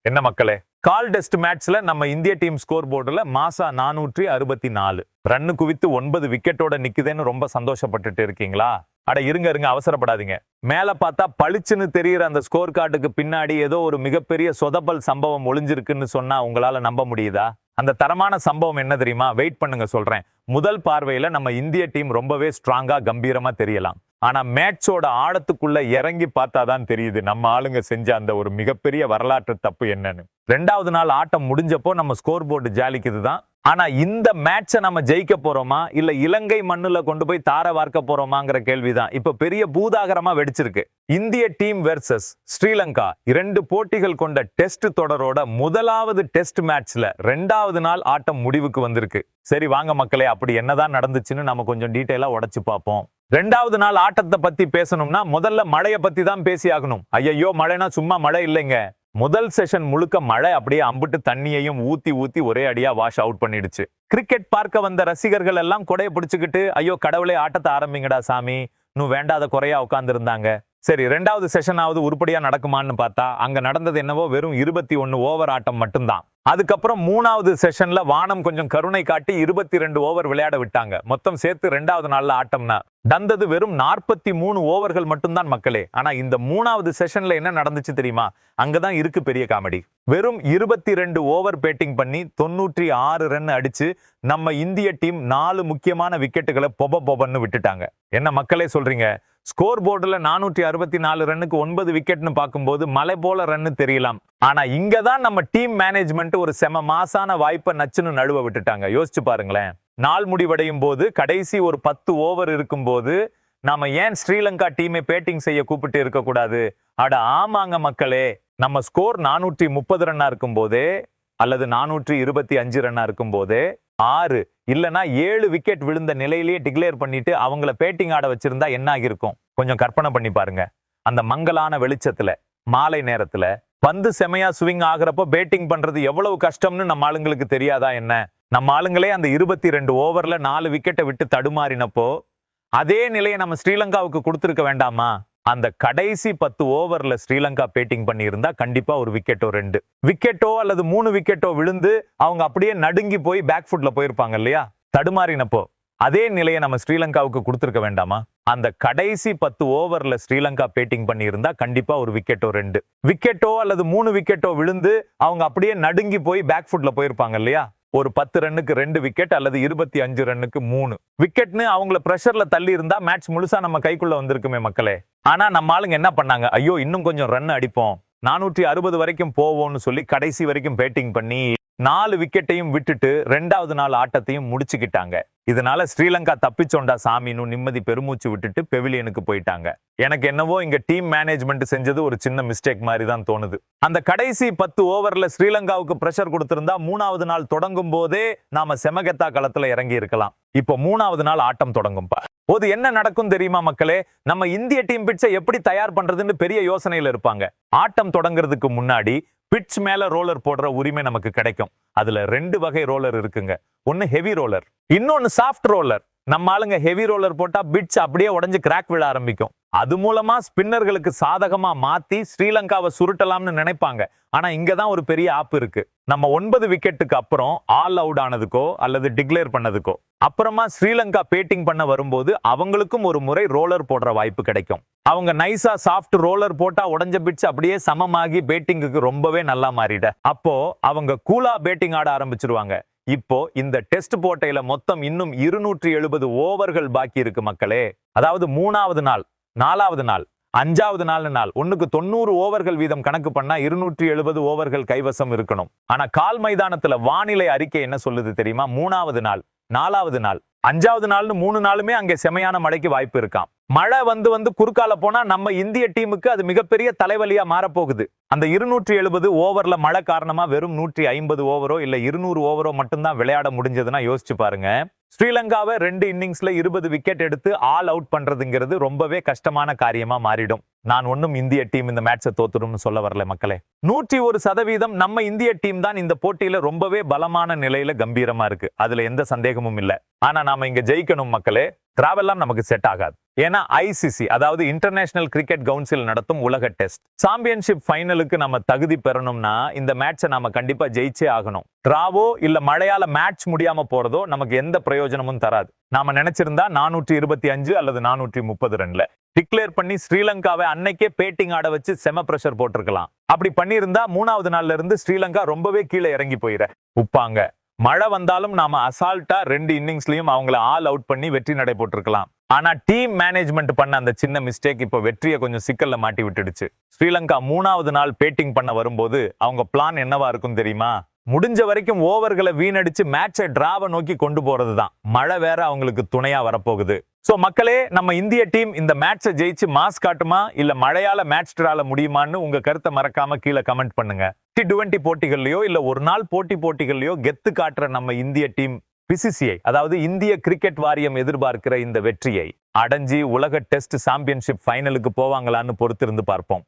என்ன மக்களே, கால் டெஸ்ட் மேட்ச்ல நம்ம இந்திய டீம் ஸ்கோர் போர்டுல மாசா 464 ரன்னு குவித்து 9 விக்கெட்டோட நிக்குதுன்னு ரொம்ப சந்தோஷப்பட்டுட்டு இருக்கீங்களா? அட இருங்க அவசரப்படாதீங்க. மேல பார்த்தா பளிச்சுன்னு தெரியுற அந்த ஸ்கோர் கார்டுக்கு பின்னாடி ஏதோ ஒரு மிகப்பெரிய சொதப்பல் சம்பவம் ஒளிஞ்சிருக்குன்னு சொன்னா உங்களால நம்ப முடியுதா? அந்த தரமான சம்பவம் என்ன தெரியுமா? வெயிட் பண்ணுங்க சொல்றேன். முதல் பார்வையில நம்ம இந்திய டீம் ரொம்பவே ஸ்ட்ராங்கா கம்பீரமா தெரியலாம். ஆனா மேட்சோட ஆழத்துக்குள்ள இறங்கி பார்த்தாதான் தெரியுது நம்ம ஆளுங்க செஞ்ச அந்த ஒரு மிகப்பெரிய வரலாற்று தப்பு என்னன்னு. 2வது நாள் ஆட்டம் முடிஞ்சப்போ நம்ம ஸ்கோர் போர்டு ஜாலிக்குதுதான். ஆனா இந்த மேட்சை நம்ம ஜெயிக்க போறோமா இல்ல இலங்கை மண்ணுல கொண்டு போய் தார வார்க்க போறோமாங்கிற கேள்விதான் இப்ப பெரிய பூதாகரமா வெடிச்சிருக்கு. இந்திய டீம் வெர்சஸ் ஸ்ரீலங்கா 2 போட்டிகள் கொண்ட டெஸ்ட் தொடரோட முதலாவது டெஸ்ட் மேட்ச்ல 2வது நாள் ஆட்டம் முடிவுக்கு வந்திருக்கு. சரி வாங்க மக்களே, அப்படி என்னதான் நடந்துச்சுன்னு நம்ம கொஞ்சம் டீடைலா உடைச்சு பார்ப்போம். 2வது நாள் ஆட்டத்தை பத்தி பேசணும்னா முதல்ல மழைய பத்தி தான் பேசி ஆகணும். ஐயோ மழைனா சும்மா மழை இல்லைங்க. முதல் செஷன் முழுக்க மழை அப்படியே அம்பிட்டு தண்ணியையும் ஊத்தி ஒரே அடியா வாஷ் அவுட் பண்ணிடுச்சு. கிரிக்கெட் பார்க்க வந்த ரசிகர்கள் எல்லாம் கொடைய பிடிச்சுக்கிட்டு ஐயோ கடவுளே ஆட்டத்தை ஆரம்பிங்கடா சாமி இன்னும் வேண்டாத குறையா உட்கார்ந்து இருந்தாங்க. சரி 2வது செஷனாவது உருப்படியா நடக்குமான்னு பார்த்தா அங்க நடந்தது என்னவோ வெறும் 21 ஓவர் ஆட்டம் மட்டும்தான். அதுக்கப்புறம் 3வது செஷன்ல வானம் கொஞ்சம் கருணை காட்டி 22 ஓவர் விளையாட விட்டாங்க. மொத்தம் சேர்த்து 2வது நாள்ல ஆட்டம்னா தந்தது வெறும் 43 ஓவர்கள் மட்டும்தான் மக்களே. ஆனா இந்த 3வது செஷன்ல என்ன நடந்துச்சு தெரியுமா? அங்கதான் இருக்கு பெரிய காமெடி. வெறும் 22 ஓவர் பேட்டிங் பண்ணி 96 ரன் அடிச்சு நம்ம இந்திய டீம் 4 முக்கியமான விக்கெட்டுகளை பொபன்னு விட்டுட்டாங்க. என்ன மக்களே சொல்றீங்க? ஸ்கோர் போர்டுல 464 ரன்னுக்கு 9 விக்கெட்னு பார்க்கும்போது மலை போல ரன்னு தெரியலாம். ஆனா இங்கதான் நம்ம டீம் மேனேஜ்மெண்ட் ஒரு செம மாசான வாய்ப்பை நச்சுன்னு நழுவ விட்டுட்டாங்க. யோசிச்சு பாருங்களேன். நாள் முடிவடையும் போது கடைசி ஒரு 10 ஓவர் இருக்கும் போது நாம ஏன் ஸ்ரீலங்கா டீமை பேட்டிங் செய்ய கூப்பிட்டு இருக்க கூடாது? அட ஆமாங்க மக்களே, நம்ம ஸ்கோர் 430 ரன்னா இருக்கும் போதே அல்லது 425 ரன்னா இருக்கும் போதே 6 இல்லனா 7 விக்கெட் விழுந்த நிலையிலேயே டிக்ளேர் பண்ணிட்டு அவங்கள பேட்டிங் ஆட வச்சிருந்தா என்ன ஆகிருக்கும்? கொஞ்சம் கற்பனை பண்ணி பாருங்க. அந்த மங்கலான வெளிச்சத்துல மாலை நேரத்துல பந்து செமையா ஸ்விங் ஆகிறப்போ பேட்டிங் பண்றது எவ்வளவு கஷ்டம்னு நம்ம ஆளுங்களுக்கு தெரியாதா என்ன? நம்ம ஆளுங்களே அந்த 22 ஓவர்ல 4 விக்கெட்டை விட்டு தடுமாறினப்போ அதே நிலையை நம்ம ஸ்ரீலங்காவுக்கு கொடுத்திருக்க வேண்டாமா? அந்த கடைசி 10 ஓவர்ல ஸ்ரீலங்கா பேட்டிங் பண்ணி இருந்தா கண்டிப்பா ஒரு விக்கெட்டோ 2 விக்கெட்டோ அல்லது 3 விக்கெட்டோ விழுந்து அவங்க அப்படியே நடுங்கி போய் பேக் ஃபுட்ல போயிருப்பாங்க இல்லையா? தடுமாறினப்போ அதே நிலையை நம்ம ஸ்ரீலங்காவுக்கு கொடுத்திருக்க வேண்டாமா? அந்த கடைசி 10 ஓவர்ல ஸ்ரீலங்கா பேட்டிங் பண்ணி இருந்தா கண்டிப்பா ஒரு விக்கெட்டோ 2 விக்கெட்டோ அல்லது 3 விக்கெட்டோ விழுந்து அவங்க அப்படியே நடுங்கி போய் பேக் ஃபுட்ல போயிருப்பாங்க இல்லையா? ஒரு 10 ரன்னுக்கு 2 விக்கெட் அல்லது 25 ரன்னுக்கு 3 விக்கெட்னு அவங்கள பிரஷர்ல தள்ளி இருந்தா மேட்ச் முழுசா நம்ம கைக்குள்ள வந்திருக்குமே மக்களே. ஆனா நம்ம ஆளுங்க என்ன பண்ணாங்க? ஐயோ இன்னும் கொஞ்சம் ரன் அடிப்போம், 460 வரைக்கும் போவோம்னு சொல்லி கடைசி வரைக்கும் பேட்டிங் பண்ணி 4 விக்கெட்டையும் விட்டுட்டு 2வது நாள் ஆட்டத்தையும் முடிச்சுக்கிட்டாங்க. இதனால ஸ்ரீலங்கா தப்பிச்சோண்டா சாமின்னு நிம்மதி பெருமூச்சு விட்டுட்டு பெவிலியனுக்கு போயிட்டாங்க. எனக்கு என்னவோ இங்க டீம் மேனேஜ்மெண்ட் செஞ்சது ஒரு சின்ன மிஸ்டேக் மாதிரி தான் தோணுது. அந்த கடைசி 10 ஓவர்ல ஸ்ரீலங்காவுக்கு பிரஷர் கொடுத்திருந்தா 3வது நாள் தொடங்கும் போதே நாம செமகெத்தா களத்துல இறங்கி இருக்கலாம். இப்போ 3வது நாள் ஆட்டம் தொடங்கும்பா போது என்ன நடக்கும் தெரியுமா மக்களே? நம்ம இந்திய டீம் பிட்சை எப்படி தயார் பண்றதுன்னு பெரிய யோசனையில இருப்பாங்க. ஆட்டம் தொடங்குறதுக்கு முன்னாடி பிட்ச் மேல ரோலர் போடுற உரிமை நமக்கு கிடைக்கும். அதுல 2 வகை ரோலர் இருக்குங்க. ஒன்னு ஹெவி ரோலர், இன்னொன்னு சாஃப்ட் ரோலர். நம்ம ஆளுங்க ஹெவி ரோலர் போட்டா பிட்ச் அப்படியே உடைஞ்சு கிராக் விழ ஆரம்பிக்கும். அது மூலமா ஸ்பின்னர்களுக்கு சாதகமா மாத்தி ஸ்ரீலங்காவை சுருட்டலாம்னு நினைப்பாங்க. ஆனா இங்கதான் ஒரு பெரிய ஆப் இருக்கு. நம்ம 9 விக்கெட்டுக்கு அப்புறம் ஆல் அவுட் ஆனதுக்கோ அல்லது டிக்ளேர் பண்ணதுக்கோ அப்புறமா ஸ்ரீலங்கா பேட்டிங் பண்ண வரும்போது அவங்களுக்கும் ஒரு முறை ரோலர் போடுற வாய்ப்பு கிடைக்கும். அவங்க நைஸா சாஃப்ட் ரோலர் போட்டா உடஞ்ச பிட்ச் அப்படியே சமமாகி பேட்டிங்குக்கு ரொம்பவே நல்லா மாறிட. அப்போ அவங்க கூலா பேட்டிங் ஆட ஆரம்பிச்சிருவாங்க. இப்போ இந்த டெஸ்ட் போட்டையில மொத்தம் இன்னும் 270 ஓவர்கள் பாக்கி இருக்கு மக்களே. அதாவது 3வது நாள், 4வது நாள், 5வது நாள் ஒண்ணுக்கு 90 ஓவர்கள் வீதம் கணக்கு பண்ணா 270 ஓவர்கள் கைவசம் இருக்கணும். ஆனா கால் மைதானத்துல வானிலை அறிக்கை என்ன சொல்லுது தெரியுமா? 3வது நாள், 4வது நாள், 5வது நாள்னு 3 நாளுமே அங்கே செமையான மழைக்கு வாய்ப்பு இருக்காம். மழை வந்து குறுக்கால போனா நம்ம இந்திய டீமுக்கு அது மிகப்பெரிய தலைவலியா மாறப்போகுது. அந்த 270 ஓவர்ல மழை காரணமா வெறும் 150 ஓவரோ இல்ல 200 ஓவரோ மட்டும்தான் விளையாட முடிஞ்சதுன்னா யோசிச்சு பாருங்க. ஸ்ரீலங்காவை 2 இன்னிங்ஸ்ல 20 விக்கெட் எடுத்து ஆல் அவுட் பண்றதுங்கிறது ரொம்பவே கஷ்டமான காரியமா மாறிடும். நான் ஒன்னும் இந்திய டீம் இந்த மேட்சை தோத்துரும்னு சொல்ல வரல மக்களே. 101% நம்ம இந்திய டீம் தான் இந்த போட்டியில ரொம்பவே பலமான நிலையில கம்பீரமா இருக்கு. அதுல எந்த சந்தேகமும் இல்ல. ஆனா நாம இங்க ஜெயிக்கணும் மக்களே. டிராவல்லாம் நமக்கு செட் ஆகாது. ஏன்னா ஐசிசி அதாவது இன்டர்நேஷனல் கிரிக்கெட் கவுன்சில் நடத்தும் உலக டெஸ்ட் சாம்பியன்ஷிப் ஃபைனலுக்கு நம்ம தகுதி பெறணும்னா இந்த மேட்சை நாம கண்டிப்பா ஜெயிச்சே ஆகணும். டிராவோ இல்ல மழையால மேட்ச் முடியாம போறதோ நமக்கு எந்த பிரயோஜனமும் தராது. நாம நினைச்சிருந்தா 425 அல்லது 430 ரன்ல டிக்ளேர் பண்ணி ஸ்ரீலங்காவை அன்னைக்கே பேட்டிங் ஆட வச்சு செம பிரஷர் போட்டிருக்கலாம். அப்படி பண்ணியிருந்தா 3வது நாள்ல இருந்து ஸ்ரீலங்கா ரொம்பவே கீழே இறங்கி உப்பாங்க. மழை வந்தாலும் நாம அசால்ட்டா 2 இன்னிங்ஸ்லயும் அவங்கள ஆல் அவுட் பண்ணி வெற்றி நடை போட்டிருக்கலாம். ஆனா டீம் மேனேஜ்மெண்ட் பண்ண அந்த சின்ன மிஸ்டேக் இப்போ வெற்றியை கொஞ்சம் சிக்கல்ல மாட்டி விட்டுடுச்சு. ஸ்ரீலங்கா 3வது நாள் பேட்டிங் பண்ண வரும்போது அவங்க பிளான் என்னவா இருக்கும் தெரியுமா? முடிஞ்ச வரைக்கும் ஓவர்களை வீணடிச்சு மேட்சை டிராவை நோக்கி கொண்டு போறதுதான். மழை வேற அவங்களுக்கு துணையா வரப்போகுது. சோ மக்களே, நம்ம இந்திய டீம் இந்த மேட்சை ஜெயிச்சு மாஸ் காட்டுமா இல்ல மழையால மேட்ச் டிரால முடியுமான்னு உங்க கருத்தை மறக்காம கீழே கமெண்ட் பண்ணுங்க. T20 போட்டிகள்லயோ இல்ல ஒரு நாள் போட்டிகள்லயோ கெத்து காட்டுற நம்ம இந்திய டீம் பிசிசிஐ அதாவது இந்திய கிரிக்கெட் வாரியம் எதிர்பார்க்கிற இந்த வெற்றியை அடைஞ்சி உலக டெஸ்ட் சாம்பியன்ஷிப் ஃபைனலுக்கு போவாங்களான்னு பொறுத்திருந்து பார்ப்போம்.